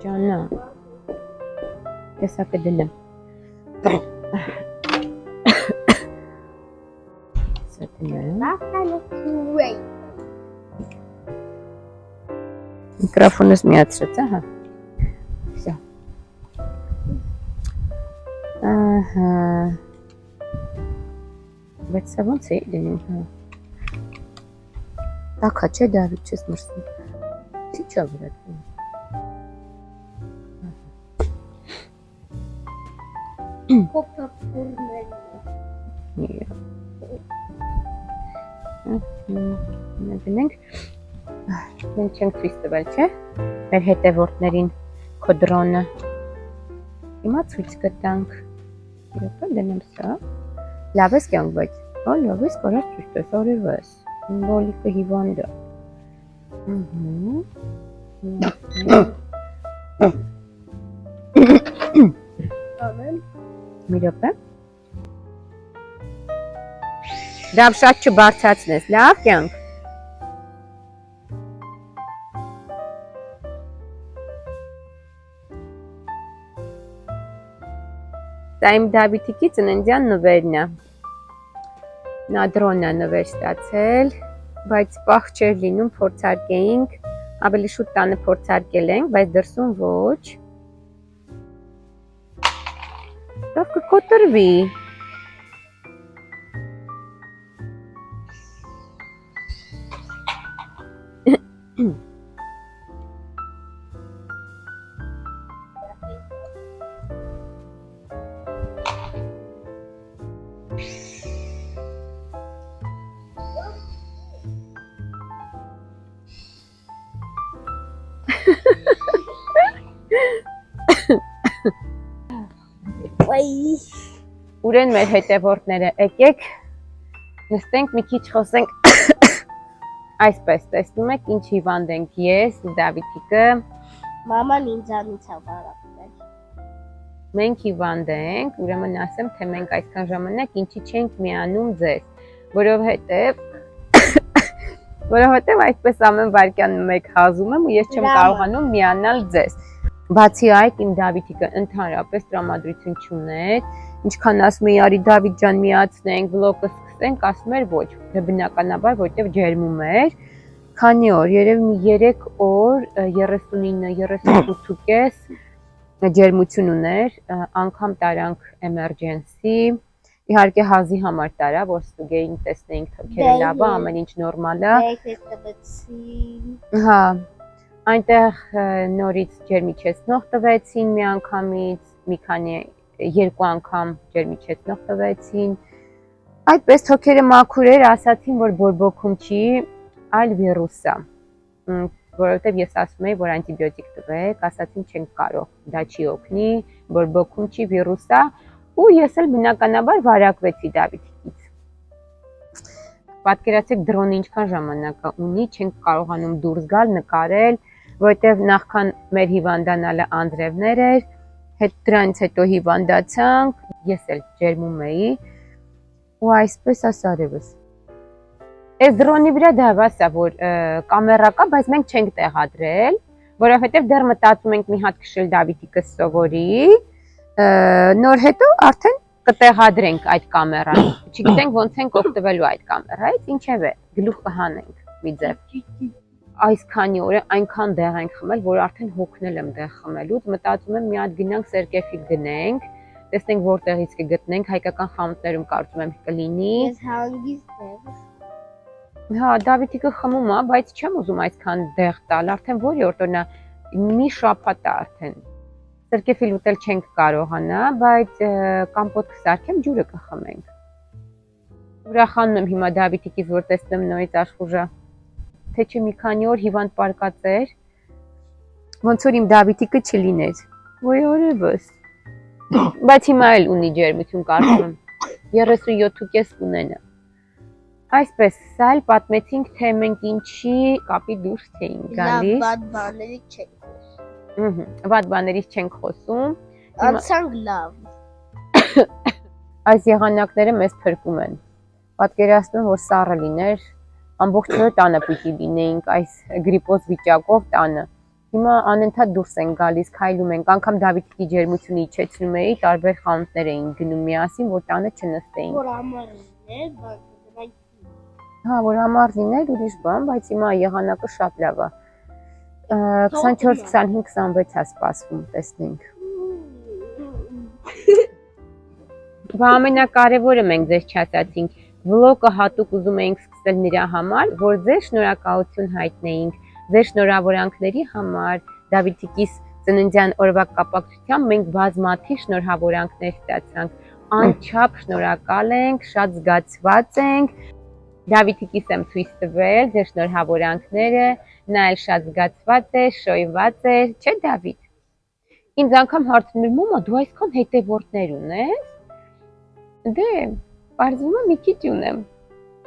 Ջանա։ Տեսա կդնեմ։ Միկրոֆոնս միացրեց, ահա։ Всё։ Ահա։ Բայց սա ոնց է դնում, հա։ Տակա չէ, Դավիթ, չես մրսում։ Չի չա վրա դնում։ Դնենք, մենք չենք ցույց տվել, չէ՞, մեր հետևորդներին քո դրոնը։ Հիմա ցույց կտանք։ Իրոք դնեմ սա։ Լավ ես կյանք, բայց լավ ես կարաս ցույց տես, արևես։ Սիմվոլիկը հիվանդը։ Մի րոպե։ Դավ շատ չբարձրացնես, լավ կյանք։ Դա իմ Դավիթիկի ծննդյան նվերն է։ Նա դրոն է նվեր ստացել, բայց պահ չէր լինում փորձարկեինք, ավելի շուտ տանը փորձարկել ենք, բայց դրսում ոչ։ Դավ կկոտրվի։ Ուրեն մեր հետևորդները, եկեք, նստենք մի քիչ խոսենք, այսպես տեսնում եք ինչ հիվանդ ենք ես, Դավիթիկը, մաման ինձանից է վարակվել։ Մենք հիվանդ ենք, ուրեմն ասեմ, թե մենք այսքան ժամանակ ինչի չենք միանում ձեզ, որովհետև այսպես ամեն վայրկյանը մեկ հազում եմ ու ես չեմ կարողանում միանալ ձեզ։ Բացի այդ, իմ Դավիթիկը ընդհանրապես տրամադրություն չուներ, ինչքան ասում էի, արի Դավիթ ջան միացնենք, վլոգը սկսենք, ասում էր ոչ, դե բնականաբար, որտեղ ջերմում էր, քանի օր, երևի մի 3 օր, 39-38.5 ջերմություն ուներ, անգամ տարանք emergency, իհարկե հազի համար տարա, որ ստուգեին տեսնեինք թոքերը լավ է, ամեն ինչ նորմալ է։ Հա, այնտեղ նորից ջերմիչեցնող տվեցին մի անգամից, մի քանի 2 անգամ ջերմիչեցնող տվեցին։ Այդպես թոքերը մաքուր էր, ասացին, որ բորբոքում չի, այլ վիրուս է, որովհետև ես ասում էի, որ անտիբիոտիկ տվեք, ասացին չենք կարող, դա չի օգնի, բորբոքում չի, վիրուս է, ու ես էլ բնականաբար վարակվեցի Դավիթիկից։ Պատկերացրեք դրոնը ինչքան ժամանակ ունի, չենք կարողանում դուրս գալ, նկարել, որովհետև նախքան մեր հիվանդանալը անձրևներ էր, դրանից հետո հիվանդացանք, ես էլ ջերմում էի, ու այսպես ասարևս։ Այս դրոնի վրա դավասա, որ կամերա կա, բայց մենք չենք տեղադրել, որովհետև դեռ մտածում ենք մի հատ քշել Դավիթիկը սովորի, նոր հետո արդեն կտեղադրենք այդ կամերան, չգիտենք ոնց ենք օգտվելու այդ կամերայից, ինչևէ, գլուխ կհանենք մի ձև։ Այսքանի օր այնքան դեղ ենք խմել, որ արդեն հոգնել եմ դեղ խմելուց, մտածում եմ մի հատ գնանք Սերկևիլ գնենք, տեսնենք որտեղից կգտնենք, հայկական խանութներում կարծում եմ կլինի։ Ես հանգիստ եմ։ Հա, Դավիթիկը խմում է, բայց չեմ ուզում այսքան դեղ տալ, արդեն որի օր տոնա մի շաբաթ է արդեն։ Սերկևիլ ուտել չենք կարողանա, բայց կամպոտ կսարքեմ, ջուրը կխմենք։ Ուրախանում եմ հիմա Դավիթիկից, որ տեսնեմ նորից աշխուժը, թե չէ մի քանի օր հիվանդ պարկած էր, ոնց որ իմ Դավիթիկը չլիներ, ոյ օրևս, բայց հիմա էլ ունի ջերմություն կարծում եմ, 37.5 ունենա։ Այսպես, սա էլ պատմեցինք, թե մենք ինչի կապի դուրս չէինք գալիս։ Լավ բաներից չենք խոսում։ Վատ բաներից չենք խոսում։ Անցանք լավ։ Այս եղանակները մեզ փրկում են։ Պատկերացնում եմ, որ սառը լիներ, ամբողջ օրը տանը պիտի լինեինք այս գրիպոզ վիճակով տանը։ Հիմա անընդհատ դուրս են գալիս, քայլում ենք, անգամ Դավիթի ջերմությունը իջեցնում էի, տարբեր խանութներ էին գնում միասին, որ տանը չնստեին։ Որ ամառներ, բայց Հա, որ ամառ լիներ ուրիշ բան, բայց հիմա եղանակը շատ լավ է։ 24, 25, 26 է սպասվում, տեսնենք։ Բա ամենակարևորը մենք ձեզ չասացինք, վլոգը հատուկ ուզում էինք սկսել նրա համար, որ ձեր շնորհակալություն հայտնեինք, ձեր շնորհավորանքների համար, Դավիթիկիս ծննդյան օրվա կապակցությամբ մենք բազմաթիվ շնորհավորանքներ ստացանք, անչափ շնորհակալ ենք, շատ զգացված ենք։ Դավիթիկիս եմ ցույց տվել ձեր շնորհավորանքները, նա էլ շատ զգացված է, շոյված է, չէ՞ Դավիթ։ Ինձ անգամ հարցնում էր՝ «Մամա, դու այսքան հետևորդներ ունես»։ Դե, պարզվում է մի քիչ ունեմ։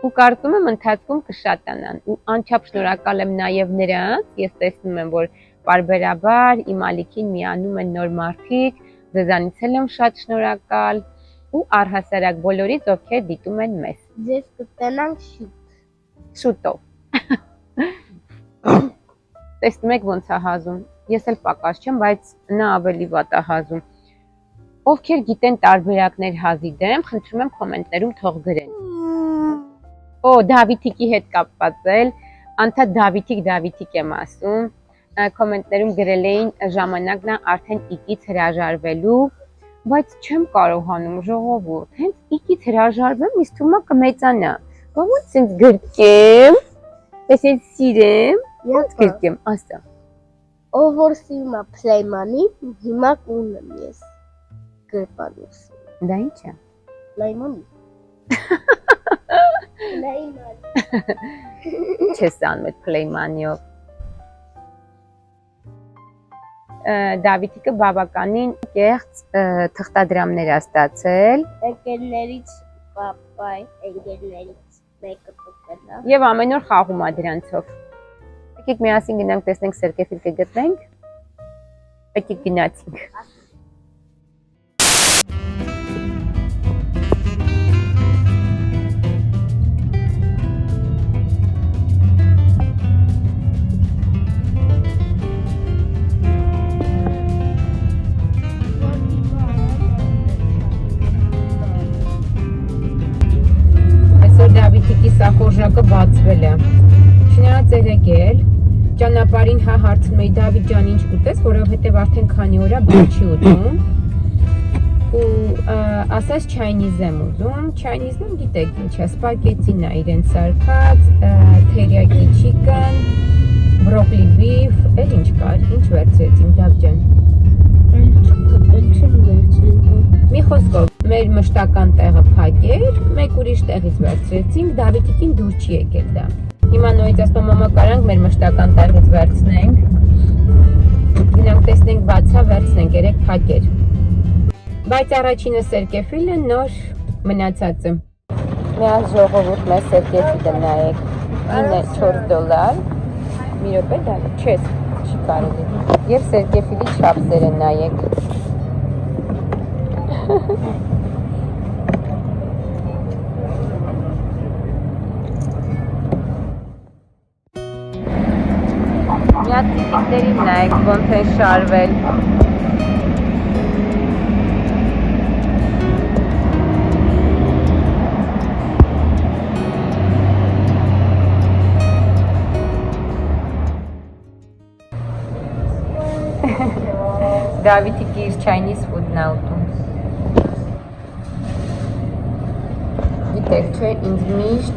Ու կարծում եմ ընթացքում կշատանան։ Ու անչափ շնորհակալ եմ նաև նրանց, ես տեսնում եմ, որ պարբերաբար իմ ալիքին միանում են նոր մարդիկ, ձեզանից էլ եմ շատ շնորհակալ ու առհասարակ բոլորից, ովքեր դիտում են մեզ։ ձեզ կտենանք շուտ։ Շուտով։ Տեսնում եք ոնց է հազում։ Ես էլ պակաս չեմ, բայց նա ավելի վատ է հազում։ Ովքեր գիտեն տարբերակներ հազի դեմ, խնդրում եմ կոմենտներում թող գրեն։ Օ, Դավիթիկի հետ կապված էլ, անդադ Դավիթիկ եմ ասում, կոմենտներում գրել էին ժամանակն է արդեն իգից հրաժարվելու, բայց չեմ կարողանում ժողովուրդ, հենց իգից հրաժարվեմ, ինձ թվում է կմեծանա։ Բա ոնց ինձ գրկեմ, այսինքն սիրեմ, ոնց գրկեմ, ասա։ Ով որ սիրում է Պլեյմանի, հիմա կունեմ ես գրպանուս։ Դա ինչ է։ Պլեյմանի։ Պլեյմանի։ Չես անում այդ Պլեյմանիով։ Դավիթիկը բավականին կեղծ թղթադրամներ է ստացել։ Ընկերներից պապայ, ընկերներից մեկը տպելա։ Եվ ամեն օր խաղում է դրանցով։ Եկեք միասին գնանք տեսնենք Սերկևիլ կգտնենք։ Եկեք գնացինք։ Դավիթիկի սախորժակը բացվել է։ Չնայած երեգել, ճանապարհին հա հարցնում էի Դավիթ ջան ինչ կուտես, որովհետև արդեն քանի օր է բան չի ուտում։ Ու ասաց չայնիզ եմ ուզում, չայնիզն գիտեք ինչ է, սպագետին է իրեն սարքած, թերիակի չիկն, բրոկլի բիֆ, էլ ինչ կար, ինչ վերցրեցինք Դավ ջան։ Մի խոսքով, մեր մշտական տեղը փակ էր, մեկ ուրիշ տեղից վերցրեցինք, Դավիթիկին դուր չի եկել դա։ Հիմա նույնիսկ ասում մամա կարանք մեր մշտական տեղից վերցնենք։ Գնանք տեսնենք բացա վերցնենք, երեք փակ էր։ Բայց առաջինը Սերկևիլը, նոր մնացածը։ Միած ժողովուրդ մեր Սերկևիլը նայեք, 9-4 դոլար։ Մի րոպե դա չես, չի կարելի։ Եվ Սերկևիլի չափսերը նայեք։ Միած տիկիկներին նայեք, ոնց են շարվել։ Դավիթիկի իր Chinese food-ն է ուտում։ Գիտեք չէ, ինձ միշտ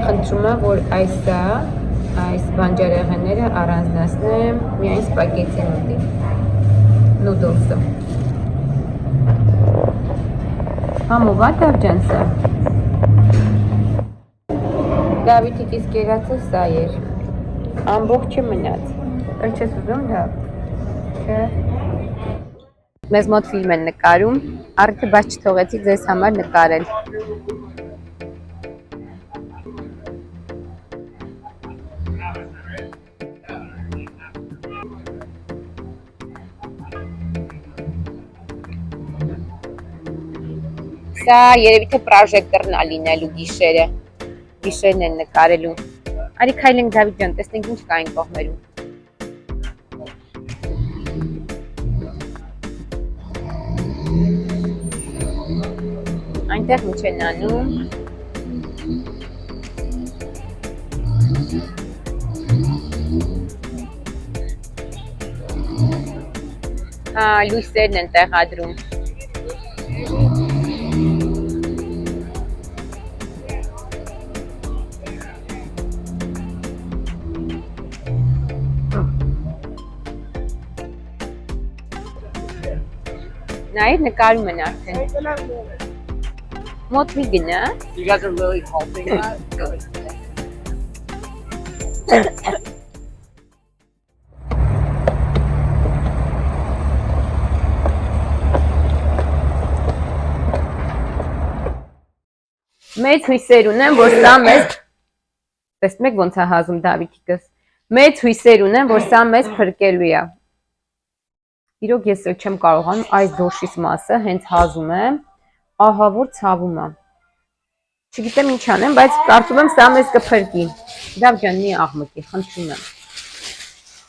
խնդրում է, որ այս բանջարեղենները առանձնացնեմ միայն սպագետին ուտի, նուդլսը։ Համովա Դավ ջան սա։ Դավիթիկիս կերածը սա էր, ամբողջը մնաց, էլ չես ուզում Դավ, չէ։ Մեզ մոտ ֆիլմ են նկարում, առիթը բաց չթողեցի ձեզ համար նկարել։ Սա երևի թե պրոժեկտորն է լինելու գիշերը, գիշերն են նկարելու։ Արի քայլենք Դավիթ ջան, տեսնենք ինչ կա այն կողմերում։ Այնտեղ ինչ են անում։ Լույսերն են տեղադրում։ Նայր նկարում են արդեն։ Մոտ մի գնա։ You guys are really helping that? Մեծ հույսեր ունեմ, որ սա մեզ, տեսնում եք ոնց է հազում Դավիթիկս, մեծ հույսեր ունեմ, որ սա մեզ փրկելու է։ Իրոք ես էլ չեմ կարողանում այս դոշից մասը հենց հազում եմ, ահա որ ցավում է։ Չգիտեմ ինչ անեմ, բայց կարծում եմ սա մեզ կփրկի։ Դավ ջան, մի աղմկի, խնդրում եմ։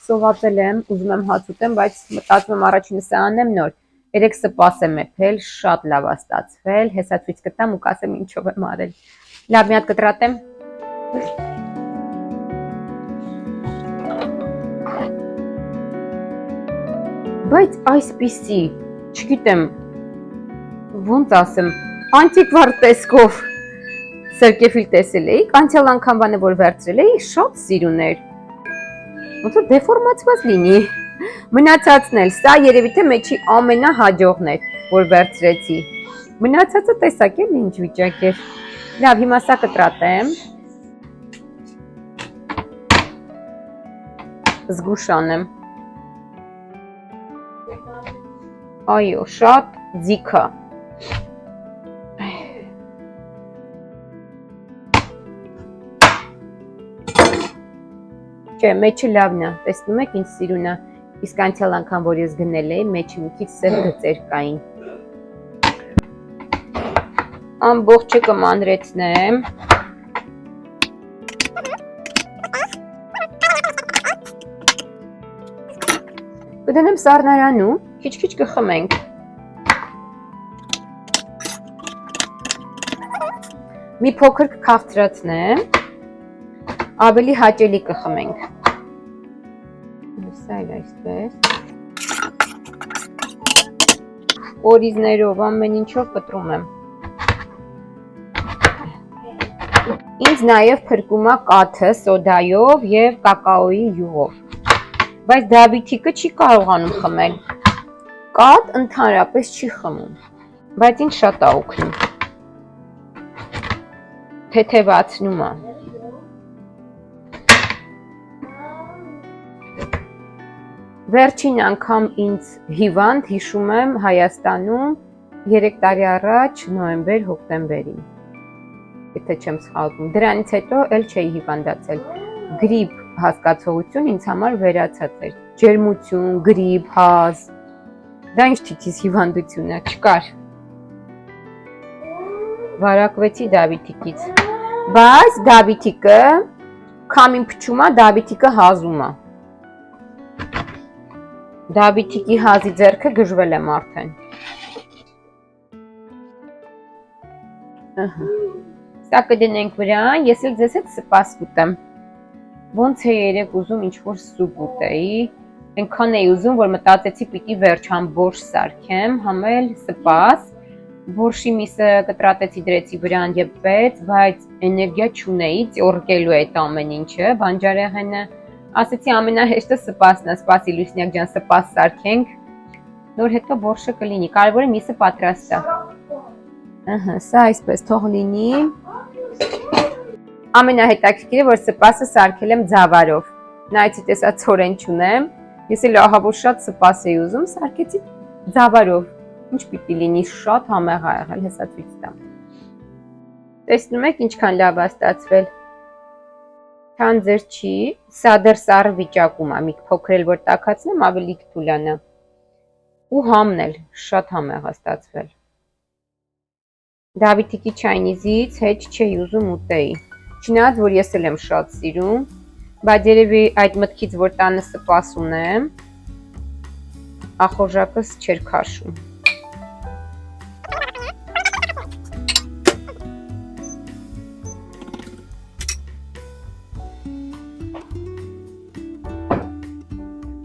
Սովածել եմ, ուզում եմ հաց ուտեմ, բայց մտածում եմ առաջինը սա անեմ նոր։ Երեք սպաս եմ եփել, շատ լավ է ստացվել, հեսա ցույց կտամ ու կասեմ ինչով եմ արել։ Լավ, մի հատ կտրատեմ։ Բայց այսպիսի, չգիտեմ, ոնց ասեմ, անտիկվար տեսքով Սերկևիլ տեսել էիք, անցյալ անգամ բանը որ վերցրել էի, շատ սիրուն էր։ Ոնց որ դեֆորմացված լինի։ Մնացածն էլ, սա երևի թե մեջի ամենահաջողն էր, որ վերցրեցի։ Մնացածը տեսակ էլ ինչ վիճակ էր։ Լավ, հիմա սա կտրատեմ։ Զգուշ անեմ։ Այո, շատ ձիգ է։ Չէ, մեջը լավն է, տեսնում եք ինչ սիրուն է։ Իսկ անցյալ անգամ, որ ես գնել էի, մեջը մի քիչ սև գծեր կային։ Ամբողջը կմանրեցնեմ։ Կդնեմ սառնարանում, քիչ-քիչ կխմենք։ Մի փոքր կքաղցրացնեմ, ավելի հաճելի կխմենք։ Սա էլ այսպես։ Օրիզներով, ամեն ինչով կտրում եմ։ Ինձ նաև փրկում է կաթը սոդայով և կակաոյի յուղով։ Բայց Դավիթիկը չի կարողանում խմել։ Կաթ ընդհանրապես չի խմում, բայց ինձ շատ է օգնում։ Թեթևացնում է։ Վերջին անգամ ինձ հիվանդ հիշում եմ Հայաստանում 3 տարի առաջ նոյեմբեր-հոկտեմբերին, եթե չեմ սխալվում, դրանից հետո էլ չէի հիվանդացել, գրիպ հասկացողություն ինձ համար վերացած էր, ջերմություն, գրիպ, հազ, դա ինչ թիքիս հիվանդություն է, չկար, վարակվեցի Դավիթիկից, բայց Դավիթիկը, քամին փչում է, Դավիթիկը հազում է, Դավիթիկի հազի ձեռքը գժվել եմ արդեն։ Սա կդնենք վրան, ես էլ ձեզ հետ սպասք ուտեմ։ Ոնց է երեք ուզում ինչ-որ սուպ ուտեի, այնքան էի ուզում, որ մտածեցի պիտի վերջ համ բորշ սարքեմ, համ էլ սպաս, բորշի միսը կտրատեցի դրեցի վրան եփվեց, բայց էներգիա չունեի, ծորկելու է այդ ամեն ինչը, բանջարեղենը Ասեցի ամենահեշտը սպասն է, սպասի Լուսնյակ ջան, սպաս սարքենք, նոր հետո բորշը կլինի, կարևորը միսը պատրաստ է։ Սա այսպես թող լինի։ Ամենահետաքրքիրը, որ սպասը սարքել եմ ձավարով, նայեցի տեսա ցորեն չունեմ, ես էլ ահավոր շատ սպաս էի ուզում, սարքեցի ձավարով, ինչ պիտի լինի, շատ համեղ ա եղել, հեսա ցույց տամ։ Տեսնում եք ինչքան լավ է ստացվել։ Քան ձեր չի, սա դեռ սառը վիճակում է, մի փոքր էլ որ տաքացնեմ, ավելի կթուլանա։ Ու համն էլ շատ համեղ է ստացվել։ Դավիթիկի չայնիզից հետ չէի ուզում ուտեի։ Չնայած որ ես էլ եմ շատ սիրում, բայց երևի այդ մտքից որ տանը սպաս ունեմ, ախորժակս չէր քաշում։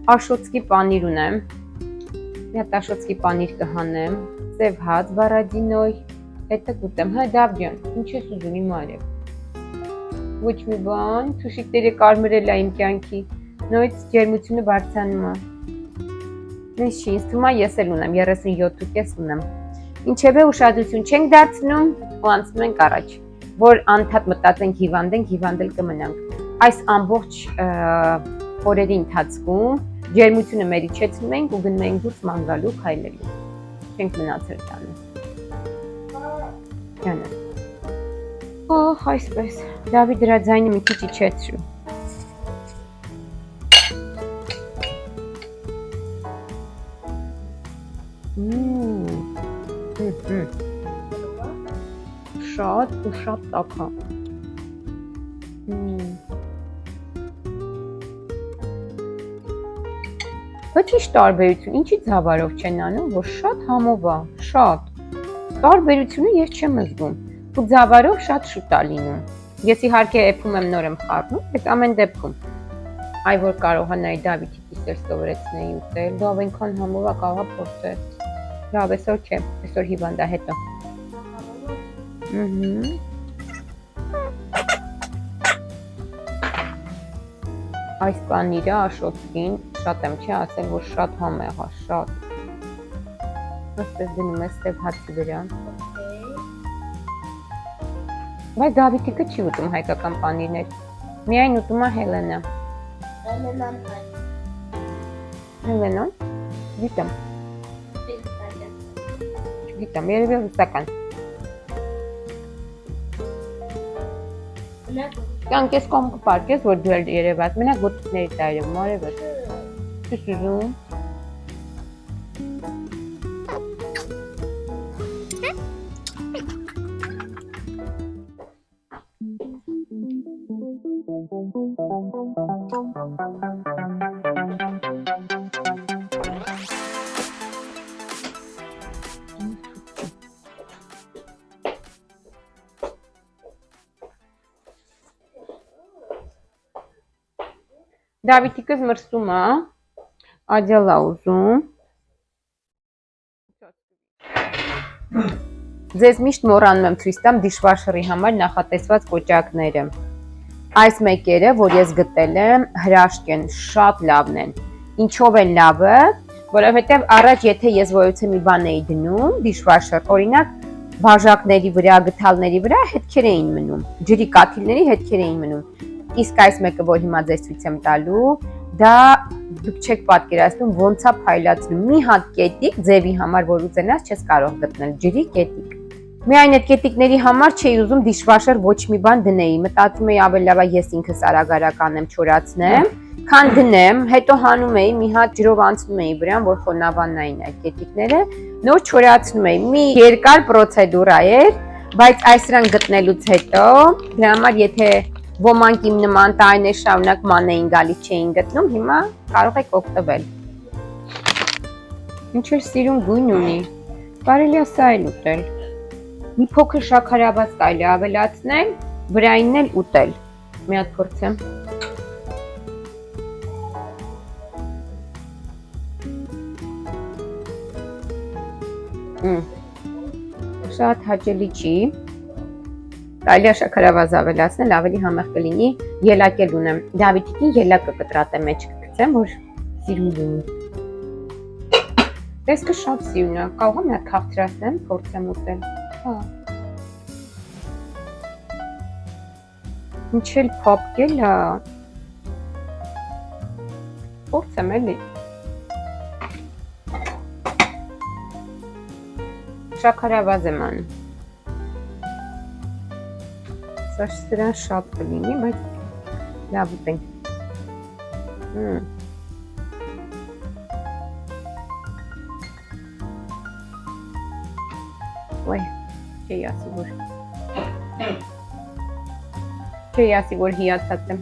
Աշոտսկի պանիր ունեմ։ Մի հատ աշոտսկի պանիր կհանեմ, սև հաց բարադինոյ, հետը կուտեմ։ Հա Դավջան, ինչ ես ուզում իմ արև։ Ոչ մի բան, թուշիկները կարմրել է իմ կյանքի, նույնիսկ ջերմությունը բարձրանում է։ Ինչ չի, ինձ թվում է ես էլ ունեմ, 37.5 ունեմ։ Ինչևէ ուշադրություն չենք դարձնում ու անցնում ենք առաջ, որ անդադ մտածենք հիվանդել կմնանք։ Այս ամբողջ օրերի ընթացքում ջերմությունը մեր իջեցնում ենք ու գնում ենք դուրս ման գալու քայլելու։ Չենք մնացել տանը։ Յանա։ Օհ, այսպես։ Դավիթ դրա ձայնը մի քիչ իջեցրու։ Շատ ու շատ տաքա։ Բայց ինչ տարբերություն, ինչի ցավարով չեն անում, որ շատ համով է, շատ։ Տարբերությունը ես չեմ զգում։ Ու ցավարով շատ շուտ է լինում։ Ես իհարկե էփում եմ նոր եմ խառնում, բայց ամեն դեպքում այ որ կարողանայի Դավիթի կիսել սովորեցնեի ուտել, դա այնքան համով է կարողա փորձել։ Լավ, այսօր չէ, այսօր հիվանդ է հետո։ Այս պանիրը աշոտքին շատ եմ չի ասել, որ շատ համեղ է, շատ։ Այստեղ դնում ես սև հացի վրա։ Բայց Դավիթիկը չի ուտում հայկական պանիրներ, միայն ուտում է Հելենը։ Հելենան, գիտեմ։ Չգիտեմ, երևի ռուսական։ Կանք ես կոմ կպարկես, որ դու էլ երևաս, մենակ գոտիկների տա երևում, արև ես։ Չես ուզում։ Դավիթիկս մրսում է, աջալ է ուզում։ Ձեզ միշտ մոռանում եմ ցույց տամ dishwasher-ի համար նախատեսված կոճակները։ Այս մեկերը, որ ես գտել եմ, հրաշք են, շատ լավն են։ Ինչով են լավը, որովհետև առաջ եթե ես ոյոցը մի բան էի դնում, dishwasher, օրինակ բաժակների վրա, գդալների վրա հետքեր էին մնում, ջրի կաթիլների հետքեր էին մնում։ Իսկ այս մեկը, որ հիմա ձեզ ցույց եմ տալու, դա դուք չեք պատկերացնում ոնց է փայլացնում։ Մի հատ կետիկ ձևի համար, որ ուզենաս, չես կարող գտնել ջրի կետիկ։ Միայն այդ կետիկների համար չէի ուզում dishwasher ոչ մի բան դնեի, մտածում էի ավելի լավ է ես ինքս արագ անեմ, չորացնեմ, քան դնեմ, հետո հանում էի մի հատ ջրով անցնում էի վրան, որ խոնավանային այդ կետիկները, նոր չորացնում էի։ Մի երկար պրոցեդուրա էր, բայց այս դրան գտնելուց հետո, դրա համար եթե ոմանք իմ նման տարիներ շարունակ ման էին գալիս չէին գտնում, հիմա կարող եք օգտվել։ Ինչ որ սիրուն գույն ունի, կարելի է սա էլ ուտել։ Մի փոքր շաքարավազ կարելի ավելացնել, վրայինն էլ ուտել։ Մի հատ փորձեմ։ Շատ հաճելի չի։ Կարելի է շաքարավազ ավելացնել, ավելի համեղ կլինի, ելակ էլ ունեմ։ Դավիթիկին ելակը կտրատեմ մեջ կգցեմ, որ սիրուն լինի։ Տեսքը շատ սիրուն է, կարող եմ մի հատ քաղցրացնեմ, փորձեմ ուտել։ Հա։ Ինչ էլ փափկել է։ Փորձեմ էլի։ Շաքարավազ եմ անում։ Սա սրան շատ կլինի, բայց լավ ուտենք։ Ոյ, չէի ասի, որ հիացած եմ։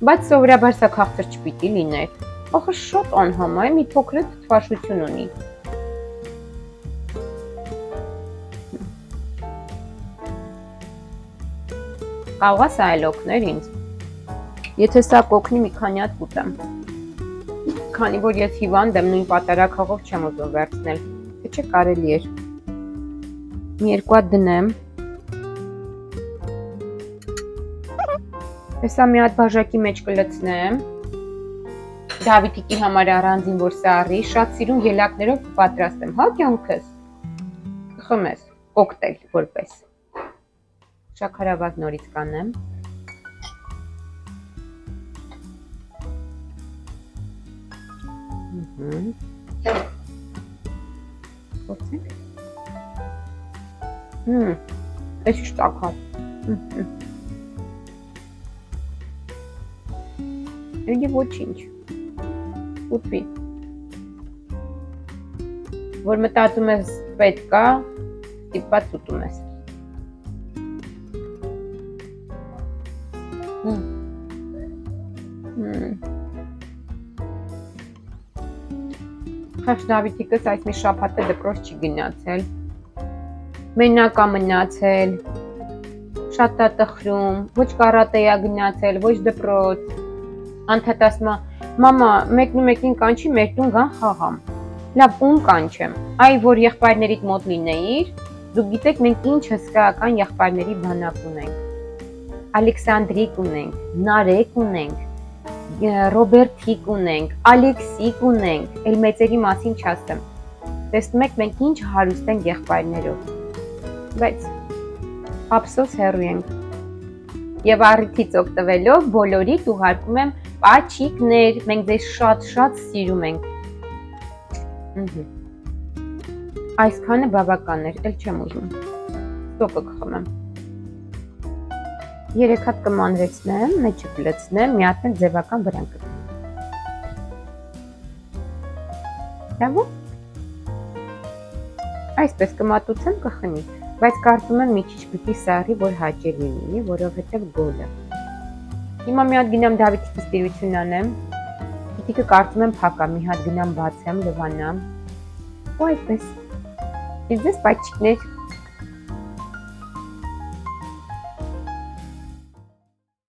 Բայց սովորաբար սա քաղցր չպիտի լիներ։ Ախր շատ անհամա է, մի փոքր թթվաշություն ունի։ Կարող է սա էլ օգներ ինձ։ Եթե սա կօգնի մի քանի հատ կուտեմ։ Քանի որ ես հիվանդ եմ, նույն պատարագով չեմ ուզում վերցնել, թե չէ կարելի էր։ Մի երկու հատ դնեմ։ Հեսա մի հատ բաժակի մեջ կլցնեմ։ Դավիթիկի համար առանձին որ սա առի, շատ սիրուն ելակներով կպատրաստեմ, հա կյանքս։ Կխմես, կոկտեյլ որպես։ Շաքարավազ նորից կանեմ։ Փորձենք։ Էս շտակա։ Էլի ոչինչ։ Ուտվի։ Որ մտածում ես պետք է, ստիպված ուտում ես։ Խաշ Դավիթիկս այս մի շաբաթը դպրոց չի գնացել։ Մենակ է մնացել։ Շատ է տխրում, ոչ կարատեյա գնացել, ոչ դպրոց։ Անդադ ասում է, մամա, մեկն ու մեկին կանչի, մեր տուն գան խաղամ։ Լավ, ում կանչեմ։ Այ որ եղբայրներիդ մոտ լինեիր, դուք գիտեք մենք ինչ հսկայական եղբայրների բանակ ունենք։ Ալեքսանդրիկ ունենք, Նարեկ ունենք, Ռոբերտիկ ունենք, Ալեքսիկ ունենք, էլ մեծերի մասին չասեմ։ Տեսնում եք մենք ինչ հարուստ ենք եղբայրներով։ Բայց ափսոս հեռու ենք։ Եվ առիթից օգտվելով բոլորիդ ուղարկում եմ պաչիկներ, մենք ձեզ շատ սիրում ենք։ Այսքանը բավական էր, էլ չեմ ուզում։ Ստոպը կխմեմ։ 3 հատ կմանրեցնեմ, մեջը կլցնեմ, մի հատ էլ ձևական վրան կտնեմ։ Լավ է։ Այսպես կմատուցեմ կխմի, բայց կարծում եմ մի քիչ պիտի սառի, որ հաճելի լինի, որովհետև գոլ է։ Հիմա մի հատ գնամ Դավիթիկի ստիրություն անեմ։ Դիտիկը կարծում եմ փակ է, մի հատ գնամ բացեմ, լվանամ։ Ու այսպես։ Իսկ ձեզ պաչիկներ